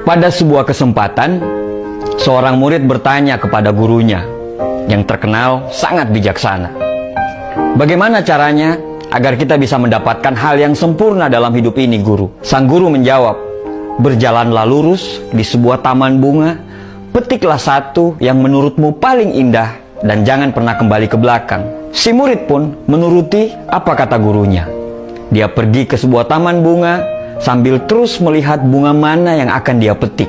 Pada sebuah kesempatan, seorang murid bertanya kepada gurunya yang terkenal sangat bijaksana, "Bagaimana caranya agar kita bisa mendapatkan hal yang sempurna dalam hidup ini, guru?" Sang guru menjawab, "Berjalanlah lurus di sebuah taman bunga, petiklah satu yang menurutmu paling indah dan jangan pernah kembali ke belakang." Si murid pun menuruti apa kata gurunya. Dia pergi ke sebuah taman bunga sambil terus melihat bunga mana yang akan dia petik.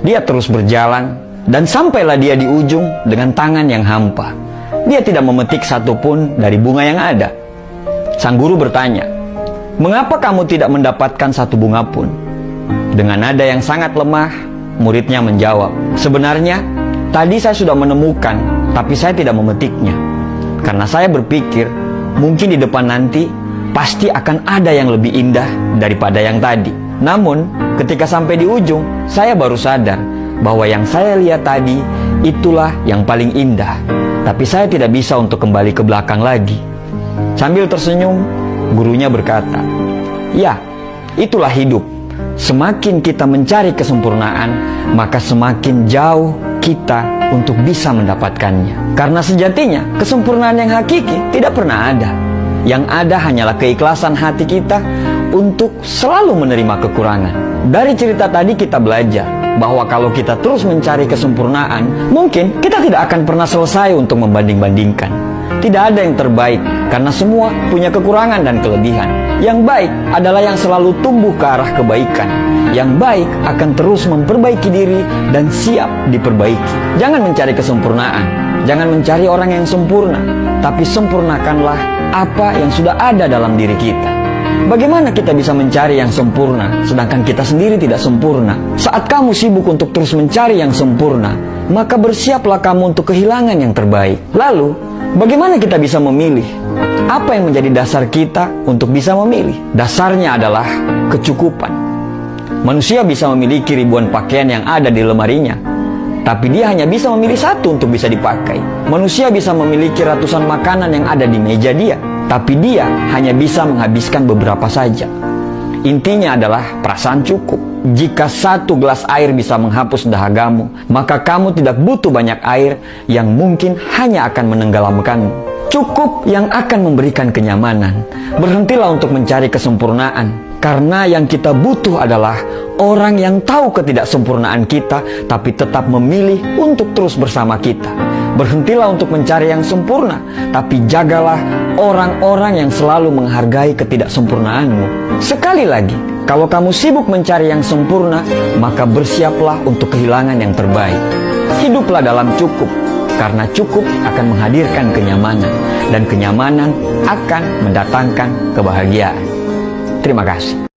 Dia terus berjalan dan sampailah dia di ujung dengan tangan yang hampa. Dia tidak memetik satupun dari bunga yang ada. Sang guru bertanya, "Mengapa kamu tidak mendapatkan satu bunga pun?" Dengan nada yang sangat lemah, muridnya menjawab, "Sebenarnya tadi saya sudah menemukan, tapi saya tidak memetiknya. Karena saya berpikir mungkin di depan nanti pasti akan ada yang lebih indah daripada yang tadi. Namun ketika sampai di ujung, saya baru sadar bahwa yang saya lihat tadi itulah yang paling indah. Tapi saya tidak bisa untuk kembali ke belakang lagi." Sambil tersenyum, gurunya berkata, "Ya, itulah hidup. Semakin kita mencari kesempurnaan, maka semakin jauh kita untuk bisa mendapatkannya. Karena sejatinya kesempurnaan yang hakiki tidak pernah ada. Yang ada hanyalah keikhlasan hati kita untuk selalu menerima kekurangan." Dari cerita tadi kita belajar bahwa kalau kita terus mencari kesempurnaan, mungkin kita tidak akan pernah selesai untuk membanding-bandingkan. Tidak ada yang terbaik, karena semua punya kekurangan dan kelebihan. Yang baik adalah yang selalu tumbuh ke arah kebaikan. Yang baik akan terus memperbaiki diri dan siap diperbaiki. Jangan mencari kesempurnaan, jangan mencari orang yang sempurna, tapi sempurnakanlah apa yang sudah ada dalam diri kita. Bagaimana kita bisa mencari yang sempurna, sedangkan kita sendiri tidak sempurna? Saat kamu sibuk untuk terus mencari yang sempurna, maka bersiaplah kamu untuk kehilangan yang terbaik. Lalu, bagaimana kita bisa memilih? Apa yang menjadi dasar kita untuk bisa memilih? Dasarnya adalah kecukupan. Manusia bisa memiliki ribuan pakaian yang ada di lemarinya, tapi dia hanya bisa memilih satu untuk bisa dipakai. Manusia bisa memiliki ratusan makanan yang ada di meja dia, tapi dia hanya bisa menghabiskan beberapa saja. Intinya adalah perasaan cukup. Jika satu gelas air bisa menghapus dahagamu, maka kamu tidak butuh banyak air yang mungkin hanya akan menenggelamkanmu. Cukup yang akan memberikan kenyamanan. Berhentilah untuk mencari kesempurnaan, karena yang kita butuh adalah orang yang tahu ketidaksempurnaan kita, tapi tetap memilih untuk terus bersama kita. Berhentilah untuk mencari yang sempurna, tapi jagalah orang-orang yang selalu menghargai ketidaksempurnaanmu. Sekali lagi, kalau kamu sibuk mencari yang sempurna, maka bersiaplah untuk kehilangan yang terbaik. Hiduplah dalam cukup, karena cukup akan menghadirkan kenyamanan, dan kenyamanan akan mendatangkan kebahagiaan. Terima kasih.